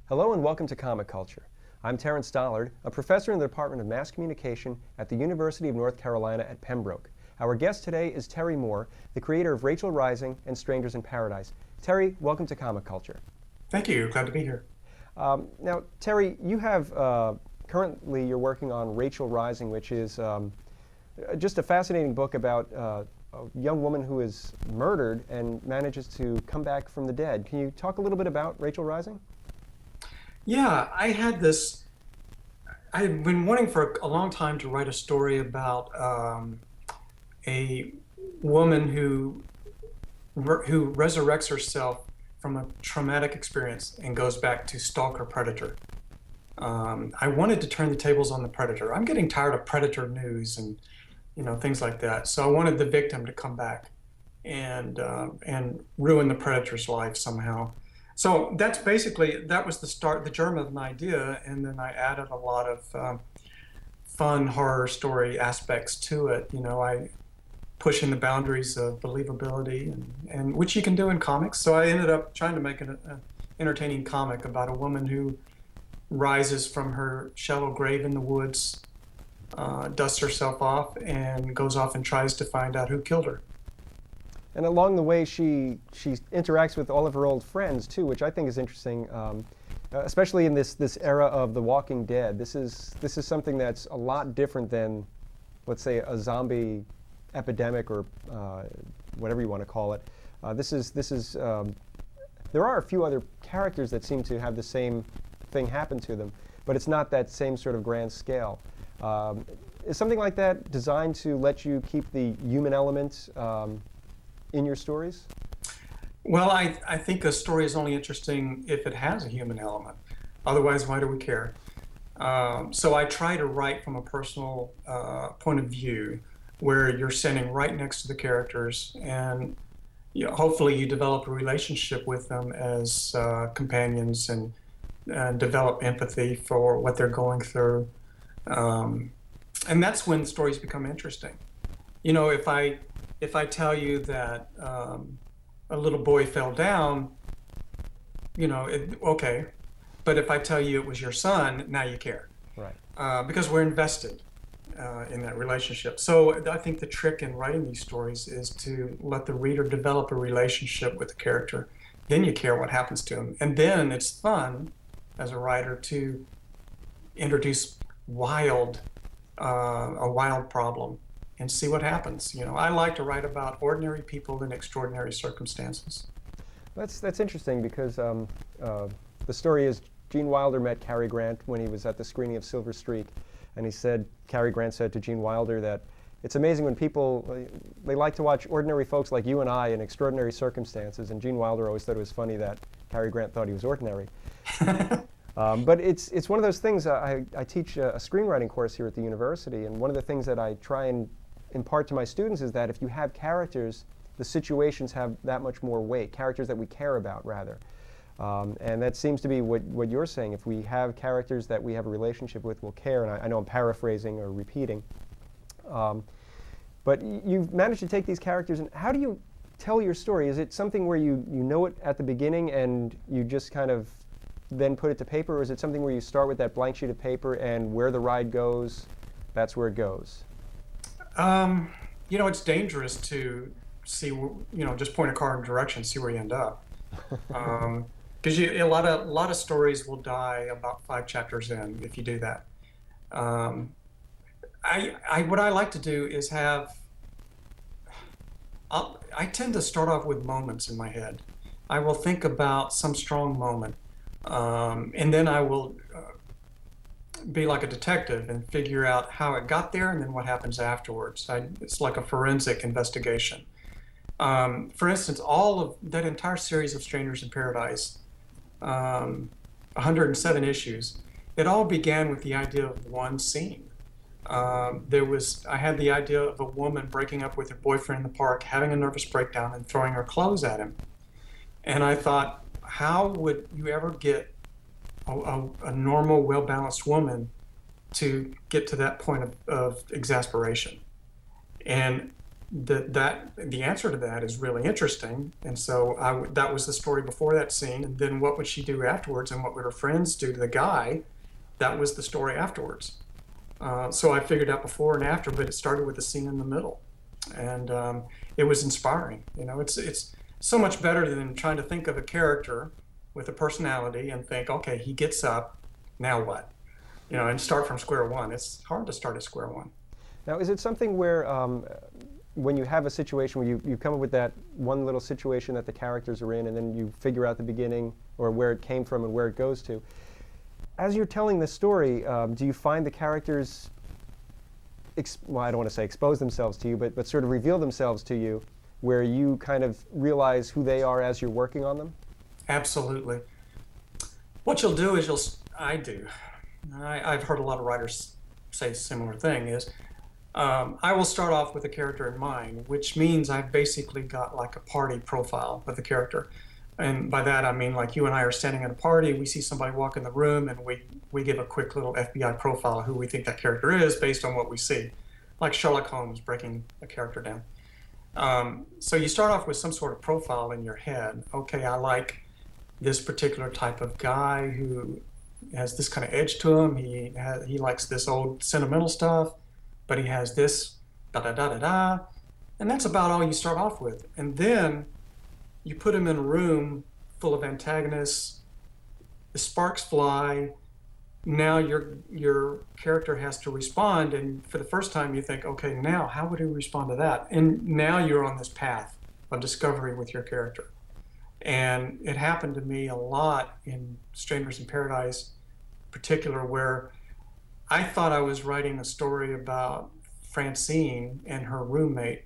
Hello and welcome to Comic Culture. I'm Terrence Dollard, a professor in the Department of Mass Communication at the University of North Carolina at Pembroke. Our guest today is Terry Moore, the creator of Rachel Rising and Strangers in Paradise. Terry, welcome to Comic Culture. Thank you. Glad to be here. Now, Terry, you have currently you're working on Rachel Rising, which is just a fascinating book about a young woman who is murdered and manages to come back from the dead. Can you talk a little bit about Rachel Rising? Yeah, I've been wanting for a long time to write a story about a woman who resurrects herself from a traumatic experience and goes back to stalk her predator. I wanted to turn the tables on the predator. I'm getting tired of predator news and things like that. So I wanted the victim to come back and ruin the predator's life somehow. So that was the start, the germ of an idea, and then I added a lot of fun horror story aspects to it. I pushing the boundaries of believability and which you can do in comics. So I ended up trying to make an entertaining comic about a woman who rises from her shallow grave in the woods, dusts herself off, and goes off and tries to find out who killed her. And along the way, she interacts with all of her old friends too, which I think is interesting, especially in this era of The Walking Dead. This is something that's a lot different than, let's say, a zombie epidemic or whatever you want to call it. There are a few other characters that seem to have the same thing happen to them, but it's not that same sort of grand scale. Is something like that designed to let you keep the human element in your stories? Well, I think a story is only interesting if it has a human element. Otherwise, why do we care? So I try to write from a personal point of view where you're standing right next to the characters and hopefully you develop a relationship with them as companions and develop empathy for what they're going through. And that's when stories become interesting. If I tell you that a little boy fell down, okay. But if I tell you it was your son, now you care. Right. Because we're invested in that relationship. So I think the trick in writing these stories is to let the reader develop a relationship with the character. Then you care what happens to him. And then it's fun as a writer to introduce a wild problem and see what happens. I like to write about ordinary people in extraordinary circumstances. That's interesting because the story is Gene Wilder met Cary Grant when he was at the screening of Silver Streak, and Cary Grant said to Gene Wilder that it's amazing when people, they like to watch ordinary folks like you and I in extraordinary circumstances, and Gene Wilder always thought it was funny that Cary Grant thought he was ordinary. But it's one of those things. I teach a screenwriting course here at the university, and one of the things that I try and impart to my students is that if you have characters, the situations have that much more weight, characters that we care about, rather. And that seems to be what you're saying. If we have characters that we have a relationship with, we'll care. And I know I'm paraphrasing or repeating. But you've managed to take these characters, and how do you tell your story? Is it something where you know it at the beginning and you just kind of then put it to paper, or is it something where you start with that blank sheet of paper and where the ride goes, that's where it goes? It's dangerous to see, just point a car in a direction, see where you end up. Because a lot of stories will die about 5 chapters in if you do that. What I like to do is I tend to start off with moments in my head. I will think about some strong moment, and then I will be like a detective and figure out how it got there and then what happens afterwards. It's like a forensic investigation. For instance, all of that entire series of Strangers in Paradise, 107 issues, it all began with the idea of one scene. I had the idea of a woman breaking up with her boyfriend in the park, having a nervous breakdown and throwing her clothes at him. And I thought, how would you ever get a normal, well-balanced woman to get to that point of exasperation? And the answer to that is really interesting. And so that was the story before that scene. And then what would she do afterwards? And what would her friends do to the guy? That was the story afterwards. So I figured out before and after, but it started with the scene in the middle, and it was inspiring. You know, it's so much better than trying to think of a character with a personality and think, okay, he gets up, now what? You know, and start from square one. It's hard to start at square one. Now, is it something where when you have a situation where you come up with that one little situation that the characters are in, and then you figure out the beginning or where it came from and where it goes to, as you're telling the story, do you find the characters, well, I don't want to say expose themselves to you, but sort of reveal themselves to you, where you kind of realize who they are as you're working on them? Absolutely. What you'll do is I do. I've heard a lot of writers say a similar thing is, I will start off with a character in mind, which means I've basically got like a party profile of the character. And by that, I mean like you and I are standing at a party, we see somebody walk in the room, and we give a quick little FBI profile of who we think that character is based on what we see, like Sherlock Holmes breaking a character down. So you start off with some sort of profile in your head. Okay, I like this particular type of guy who has this kind of edge to him. He likes this old sentimental stuff, but he has this da da da da da, and that's about all you start off with. And then you put him in a room full of antagonists, the sparks fly. Now your character has to respond, and for the first time you think, okay, now how would he respond to that? And now you're on this path of discovery with your character. And it happened to me a lot in Strangers in Paradise, in particular, where I thought I was writing a story about Francine and her roommate,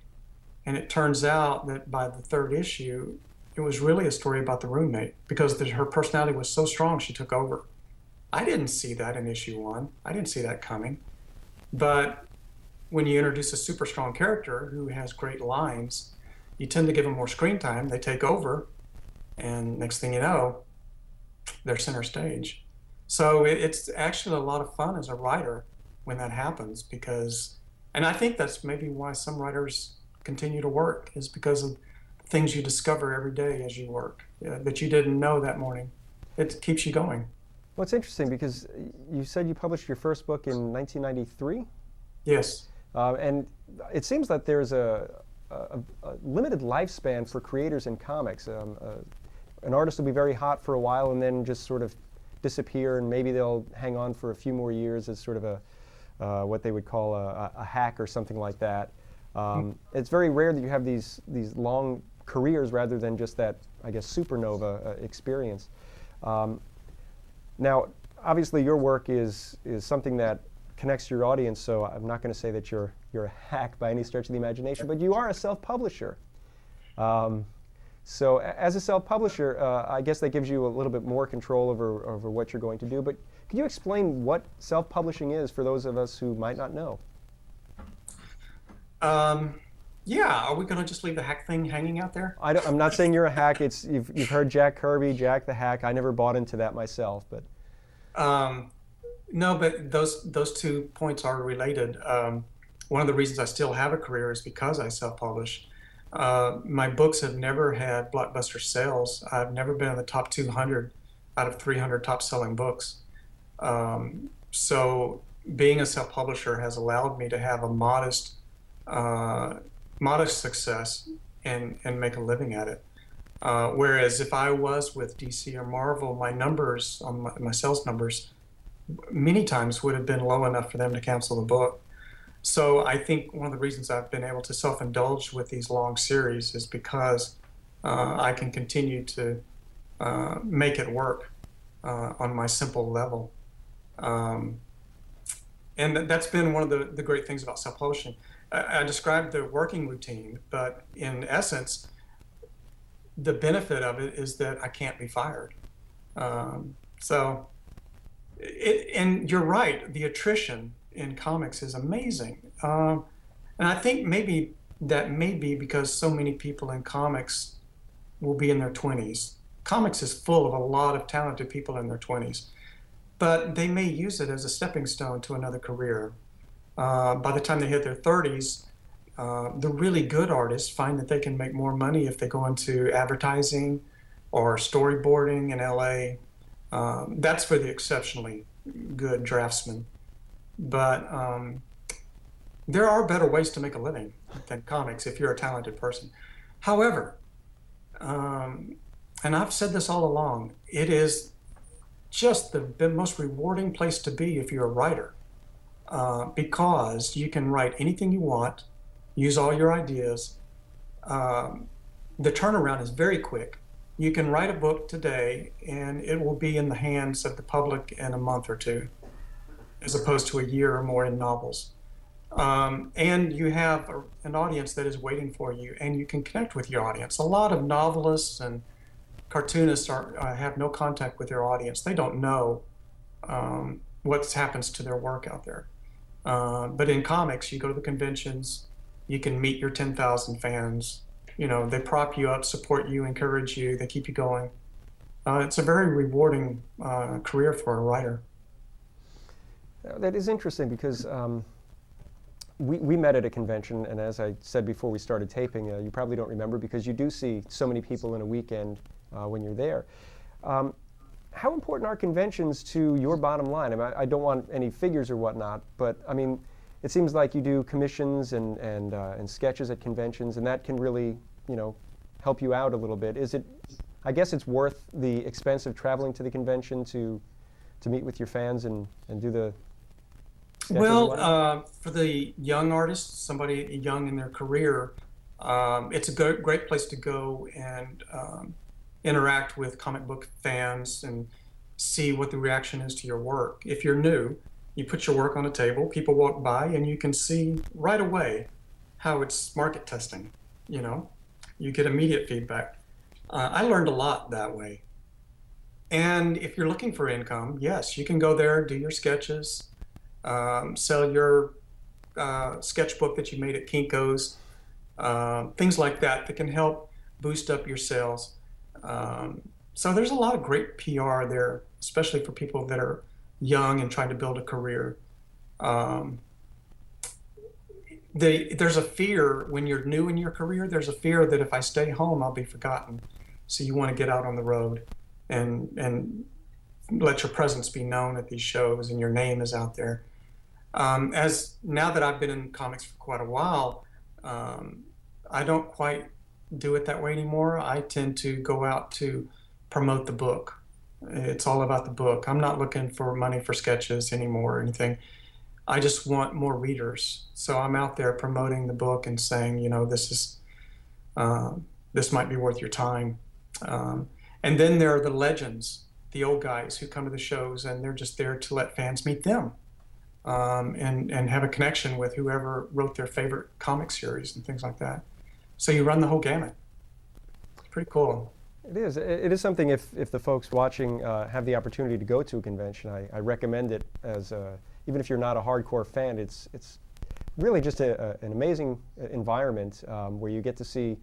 and it turns out that by the third issue, it was really a story about the roommate, because her personality was so strong she took over. I didn't see that in issue one. I didn't see that coming. But when you introduce a super strong character who has great lines, you tend to give them more screen time. They take over, and next thing you know, they're center stage. So it's actually a lot of fun as a writer when that happens, because, and I think that's maybe why some writers continue to work, is because of things you discover every day as you work that you didn't know that morning. It keeps you going. Well, it's interesting because you said you published your first book in 1993? Yes. And it seems that there's a limited lifespan for creators in comics. An artist will be very hot for a while and then just sort of disappear, and maybe they'll hang on for a few more years as sort of what they would call a hack or something like that. It's very rare that you have these long careers rather than just that, I guess, supernova experience. Now, obviously, your work is something that connects your audience, so I'm not going to say that you're a hack by any stretch of the imagination, but you are a self-publisher. So as a self-publisher, I guess that gives you a little bit more control over what you're going to do. But could you explain what self-publishing is for those of us who might not know? Yeah, are we going to just leave the hack thing hanging out there? I'm not saying you're a hack. You've heard Jack Kirby, Jack the Hack. I never bought into that myself, but no, but those 2 points are related. One of the reasons I still have a career is because I self-publish. My books have never had blockbuster sales. I've never been in the top 200 out of 300 top-selling books. So being a self-publisher has allowed me to have a modest success and make a living at it. Whereas if I was with DC or Marvel, my numbers on my sales numbers many times would have been low enough for them to cancel the book. So I think one of the reasons I've been able to self-indulge with these long series is because I can continue to make it work on my simple level. And that's been one of the great things about self-publishing. I described the working routine, but in essence, the benefit of it is that I can't be fired. And you're right, the attrition in comics is amazing. And I think maybe that may be because so many people in comics will be in their 20s. Comics is full of a lot of talented people in their 20s, but they may use it as a stepping stone to another career. By the time they hit their 30s, The really good artists find that they can make more money if they go into advertising or storyboarding in LA. That's for the exceptionally good draftsmen. But there are better ways to make a living than comics if you're a talented person. However, um, and I've said this all along, it is just the most rewarding place to be if you're a writer, because you can write anything you want, use all your ideas. Um, the turnaround is very quick. You can write a book today and it will be in the hands of the public in a month or two, as opposed to a year or more in novels. And you have an audience that is waiting for you, and you can connect with your audience. A lot of novelists and cartoonists have no contact with their audience. They don't know what happens to their work out there. But in comics, you go to the conventions, you can meet your 10,000 fans. You know, they prop you up, support you, encourage you, they keep you going. It's a very rewarding career for a writer. That is interesting because we met at a convention, and as I said before we started taping, you probably don't remember because you do see so many people in a weekend when you're there. How important are conventions to your bottom line? I mean, I don't want any figures or whatnot, but I mean, it seems like you do commissions and sketches at conventions, and that can really, you know, help you out a little bit. Is it? I guess it's worth the expense of traveling to the convention to meet with your fans and do the sketches and Well, whatnot? for the young artists, somebody young in their career, it's a great place to go and interact with comic book fans and see what the reaction is to your work. If you're new, you put your work on a table, people walk by, and you can see right away how it's market testing. You know, you get immediate feedback. I learned a lot that way. And if you're looking for income, yes, you can go there, do your sketches, sell your sketchbook that you made at Kinko's, things like that that can help boost up your sales. So there's a lot of great PR there, especially for people that are young and trying to build a career. Um, there's a fear when you're new in your career, there's a fear that if I stay home, I'll be forgotten. So you want to get out on the road and let your presence be known at these shows and your name is out there. As now that I've been in comics for quite a while, um, I don't quite do it that way anymore. I tend to go out to promote the book. It's all about the book. I'm not looking for money for sketches anymore or anything. I just want more readers. So I'm out there promoting the book and saying, you know, this might be worth your time. Um, and then there are the legends, the old guys who come to the shows and they're just there to let fans meet them, and have a connection with whoever wrote their favorite comic series and things like that. So you run the whole gamut. It's pretty cool. It is. It is something. If the folks watching have the opportunity to go to a convention, I recommend it. As even if you're not a hardcore fan, it's really just an amazing environment where you get to see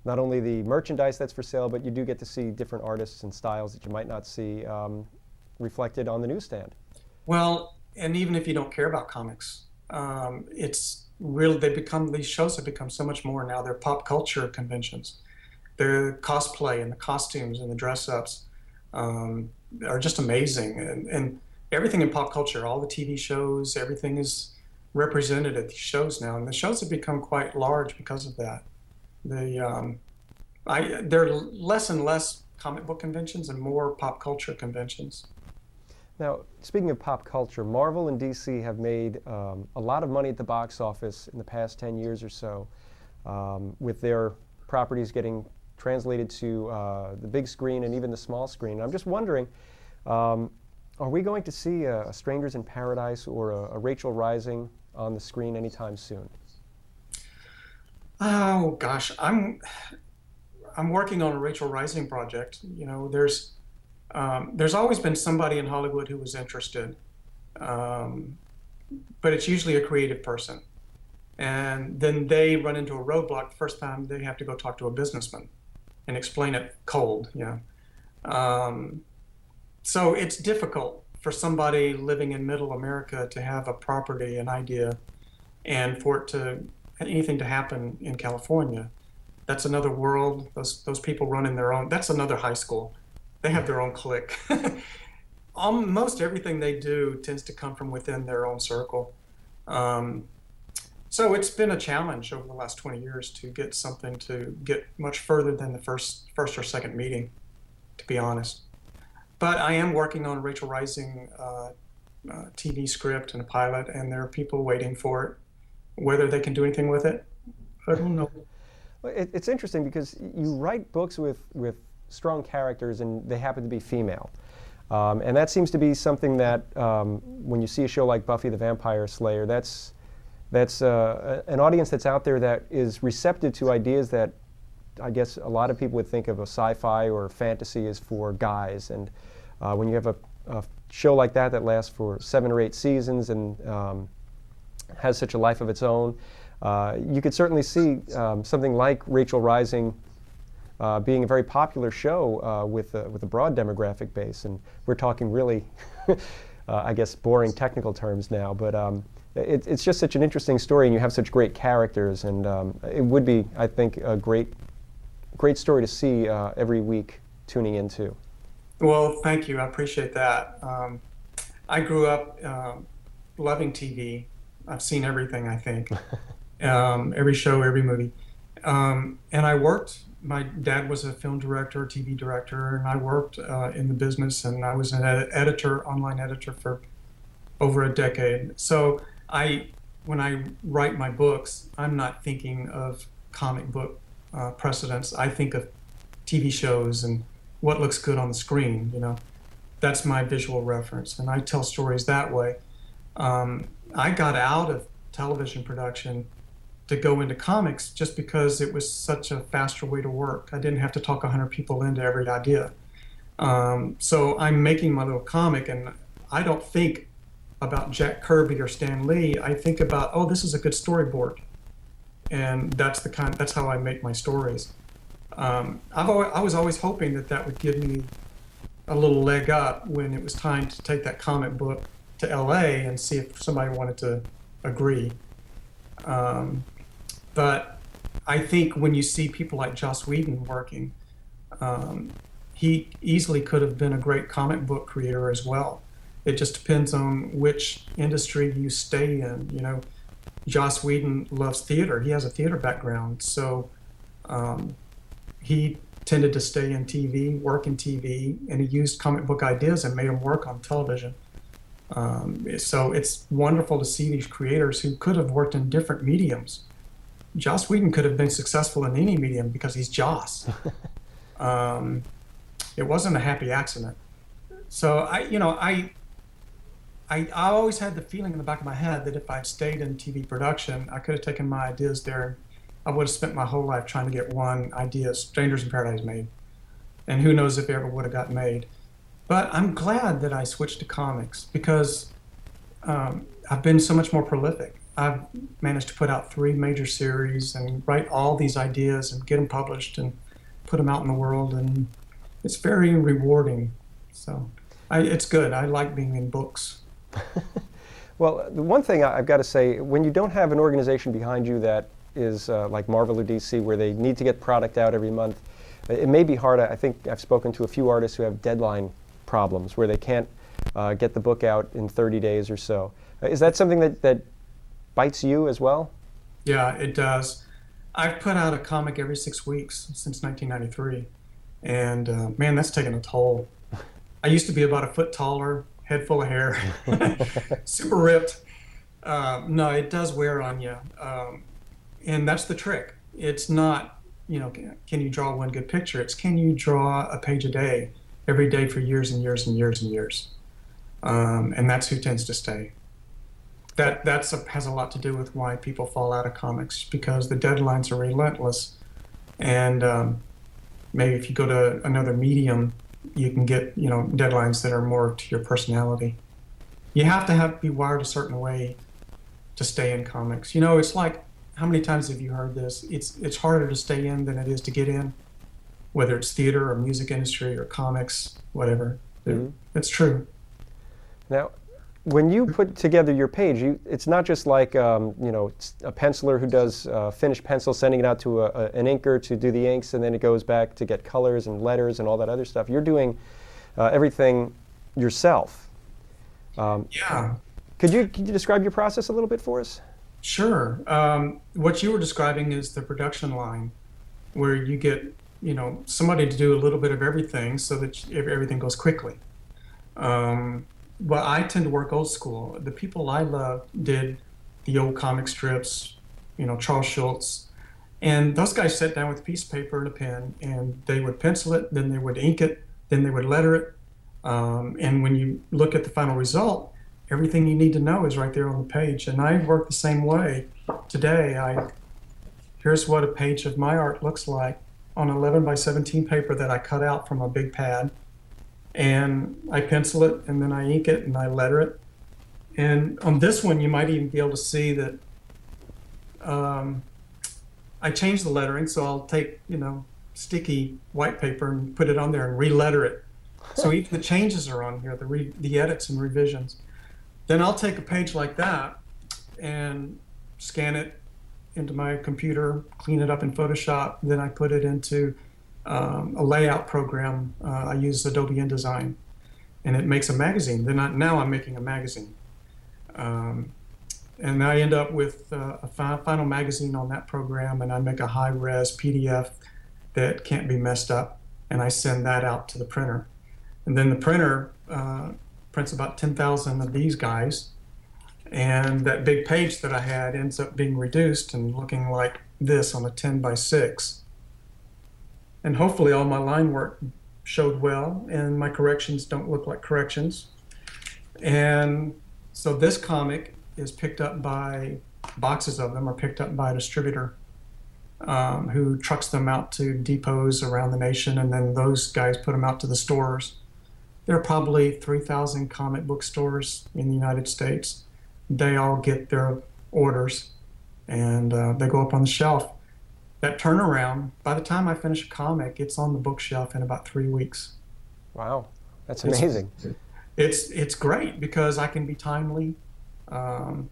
not only the merchandise that's for sale, but you do get to see different artists and styles that you might not see reflected on the newsstand. Well, and even if you don't care about comics, it's really these shows have become so much more now. They're pop culture conventions. The cosplay and the costumes and the dress ups are just amazing. And everything in pop culture, all the TV shows, everything is represented at these shows now. And the shows have become quite large because of that. The there are less and less comic book conventions and more pop culture conventions. Now, speaking of pop culture, Marvel and DC have made a lot of money at the box office in the past 10 years or so, with their properties getting translated to the big screen and even the small screen. I'm just wondering, are we going to see a Strangers in Paradise or a Rachel Rising on the screen anytime soon? Oh gosh, I'm working on a Rachel Rising project. You know, there's always been somebody in Hollywood who was interested, um, but it's usually a creative person. And then they run into a roadblock the first time they have to go talk to a businessman and explain it cold, you know. So it's difficult for somebody living in middle America to have a property, an idea, and for it to anything to happen in California. That's another world. Those people running their own. That's another high school. They have their own clique. Almost everything they do tends to come from within their own circle. Um, so it's been a challenge over the last 20 years to get something to get much further than the first or second meeting, to be honest. But I am working on Rachel Rising TV script and a pilot, and there are people waiting for it. Whether they can do anything with it, I don't know. Well, it's interesting because you write books with strong characters and they happen to be female. And that seems to be something that when you see a show like Buffy the Vampire Slayer, that's an audience that's out there that is receptive to ideas that I guess a lot of people would think of a sci-fi or fantasy as for guys. And when you have a show like that that lasts for 7 or 8 seasons and has such a life of its own, you could certainly see something like Rachel Rising being a very popular show with a broad demographic base. And we're talking really, I guess, boring technical terms now, but it's just such an interesting story, and you have such great characters, and it would be, I think, a great story to see every week tuning into. Well, thank you. I appreciate that. I grew up loving TV. I've seen everything, I think. Every show, every movie. And I worked, my dad was a film director, TV director, and I worked in the business, and I was an editor, online editor for over a decade. So when I write my books, I'm not thinking of comic book precedents. I think of TV shows and what looks good on the screen, you know. That's my visual reference, and I tell stories that way. I got out of television production to go into comics just because it was such a faster way to work. I didn't have to talk 100 people into every idea. So I'm making my little comic, and I don't think about Jack Kirby or Stan Lee. I think about, oh, this is a good storyboard, and that's how I make my stories. I was always hoping that would give me a little leg up when it was time to take that comic book to LA and see if somebody wanted to agree. But I think when you see people like Joss Whedon working, he easily could have been a great comic book creator as well. It just depends on which industry you stay in. You know, Joss Whedon loves theater. He has a theater background, so he tended to stay in TV, work in TV, and he used comic book ideas and made them work on television. So it's wonderful to see these creators who could have worked in different mediums. Joss Whedon could have been successful in any medium because he's Joss. It wasn't a happy accident. So I always had the feeling in the back of my head that if I'd stayed in TV production, I could have taken my ideas there, and I would have spent my whole life trying to get one idea, Strangers in Paradise, made. And who knows if it ever would have got made. But I'm glad that I switched to comics because I've been so much more prolific. I've managed to put out 3 major series and write all these ideas and get them published and put them out in the world, and it's very rewarding. So it's good. I like being in books. Well, the one thing I've got to say, when you don't have an organization behind you that is like Marvel or DC, where they need to get product out every month, it may be hard. I think I've spoken to a few artists who have deadline problems where they can't get the book out in 30 days or so. Is that something that bites you as well? Yeah, it does. I've put out a comic every 6 weeks since 1993, and man, that's taken a toll. I used to be about a foot taller, head full of hair, super ripped. No, it does wear on you, and that's the trick. It's not, can you draw one good picture? It's can you draw a page a day, every day for years and years and years and years, and that's who tends to stay. That has a lot to do with why people fall out of comics, because the deadlines are relentless, and maybe if you go to another medium, you can get deadlines that are more to your personality. You have to be wired a certain way to stay in comics. It's like, how many times have you heard this? It's harder to stay in than it is to get in, whether it's theater or music industry or comics, whatever. Mm-hmm. It's true. Now, when you put together your page, it's not just like a penciler who does finished pencil, sending it out to an inker to do the inks, and then it goes back to get colors and letters and all that other stuff. You're doing everything yourself. Yeah, Could you describe your process a little bit for us? sure. What you were describing is the production line, where you get, somebody to do a little bit of everything so that everything goes quickly. But I tend to work old school. The people I love did the old comic strips, Charles Schultz. And those guys sat down with a piece of paper and a pen, and they would pencil it, then they would ink it, then they would letter it. And when you look at the final result, everything you need to know is right there on the page. And I work the same way today. Here's what a page of my art looks like on 11 by 17 paper that I cut out from a big pad. And I pencil it, and then I ink it, and I letter it. And on this one, you might even be able to see that I changed the lettering. So I'll take, sticky white paper and put it on there and re-letter it. So even the changes are on here, the edits and revisions. Then I'll take a page like that and scan it into my computer, clean it up in Photoshop. Then I put it into a layout program. I use Adobe InDesign, and it makes a magazine. Now I'm making a magazine. And I end up with a final magazine on that program, and I make a high-res PDF that can't be messed up, and I send that out to the printer. And then the printer prints about 10,000 of these guys, and that big page that I had ends up being reduced and looking like this on a 10 by 6. And hopefully all my line work showed well, and my corrections don't look like corrections. And so this comic is picked up by, boxes of them are picked up by a distributor who trucks them out to depots around the nation, and then those guys put them out to the stores. There are probably 3,000 comic book stores in the United States. They all get their orders, and they go up on the shelf. That turnaround, by the time I finish a comic, it's on the bookshelf in about 3 weeks. Wow, that's amazing. It's great because I can be timely, and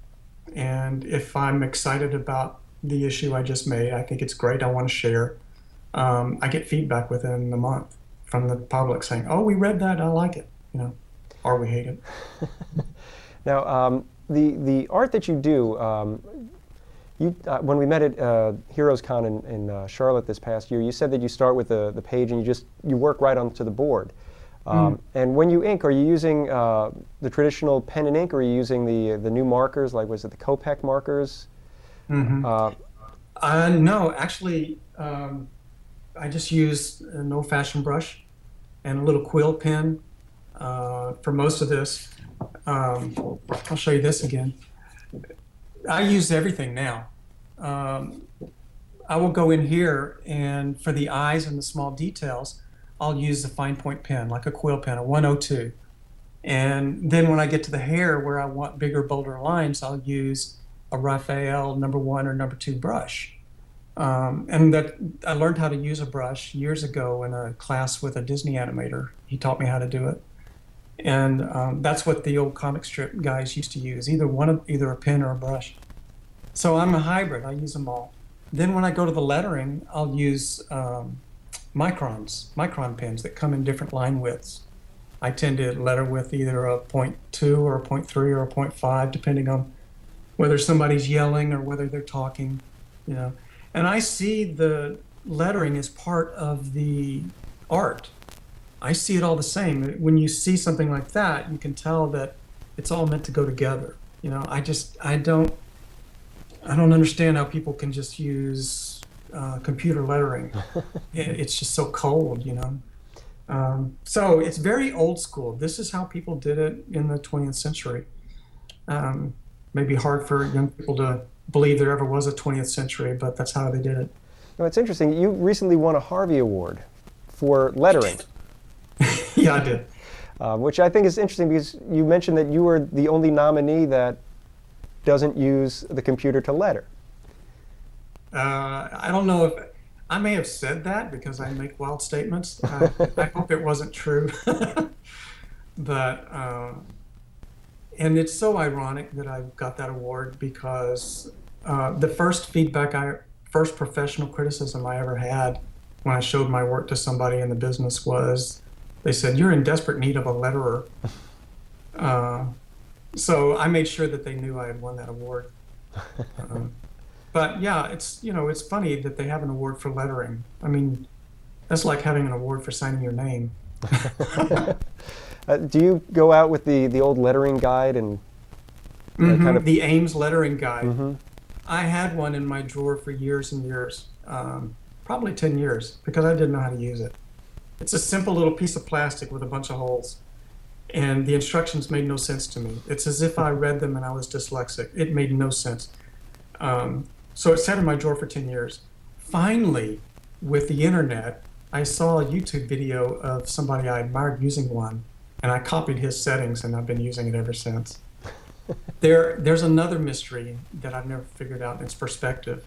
if I'm excited about the issue I just made, I think it's great, I want to share. I get feedback within a month from the public saying, "Oh, we read that, I like it," or we hate it. Now, the art that you do, when we met at Heroes Con in Charlotte this past year, you said that you start with the page and you work right onto the board. And when you ink, are you using the traditional pen and ink, or are you using the new markers, like was it the Copic markers? No, actually, I just use an old-fashioned brush and a little quill pen for most of this. I'll show you this again. I use everything now. I will go in here, and for the eyes and the small details, I'll use a fine point pen, like a quill pen, a 102. And then when I get to the hair where I want bigger, bolder lines, I'll use a Raphael #1 or #2 brush. And that I learned how to use a brush years ago in a class with a Disney animator. He taught me how to do it. And that's what the old comic strip guys used to use, either a pen or a brush. So I'm a hybrid, I use them all. Then when I go to the lettering, I'll use micron pens that come in different line widths. I tend to letter with either a 0.2 or a 0.3 or a 0.5, depending on whether somebody's yelling or whether they're talking, And I see the lettering as part of the art. I see it all the same. When you see something like that, you can tell that it's all meant to go together. I don't understand how people can just use computer lettering. It's just so cold, So it's very old school. This is how people did it in the 20th century. Maybe hard for young people to believe there ever was a 20th century, but that's how they did it. It's interesting. You recently won a Harvey Award for lettering. Yeah, I did. Which I think is interesting because you mentioned that you were the only nominee that doesn't use the computer to letter. I don't know if I may have said that because I make wild statements. I hope it wasn't true. But And it's so ironic that I got that award because the first professional criticism I ever had when I showed my work to somebody in the business was, they said, "You're in desperate need of a letterer." Uh, so I made sure that they knew I had won that award. Um, but yeah, it's funny that they have an award for lettering. I mean, that's like having an award for signing your name. Do you go out with the old lettering guide and kind of? The Ames lettering guide. Hmm. I had one in my drawer for years and years, probably 10 years, because I didn't know how to use it. It's a simple little piece of plastic with a bunch of holes, and the instructions made no sense to me. It's as if I read them and I was dyslexic. It made no sense. So it sat in my drawer for 10 years. Finally, with the internet, I saw a YouTube video of somebody I admired using one, and I copied his settings, and I've been using it ever since. There's another mystery that I've never figured out, and it's perspective.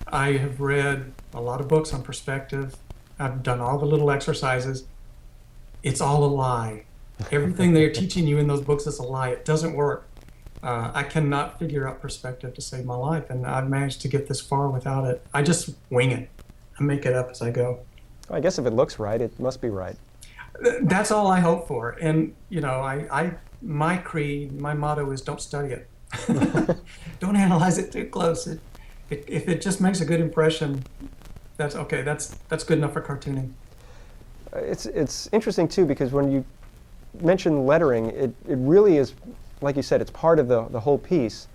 I have read a lot of books on perspective. I've done all the little exercises. It's all a lie. Everything they're teaching you in those books is a lie. It doesn't work. I cannot figure out perspective to save my life, and I've managed to get this far without it. I just wing it. I make it up as I go. I guess if it looks right, it must be right. That's all I hope for. And my creed, my motto is don't study it. Don't analyze it too close. If it just makes a good impression, that's okay. That's good enough for cartooning. It's interesting too, because when you mention lettering, it really is, like you said, it's part of the whole piece.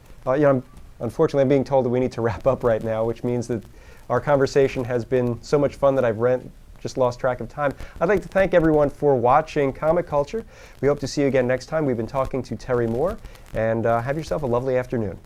Unfortunately, I'm being told that we need to wrap up right now, which means that our conversation has been so much fun that I've just lost track of time. I'd like to thank everyone for watching Comic Culture. We hope to see you again next time. We've been talking to Terry Moore, and have yourself a lovely afternoon.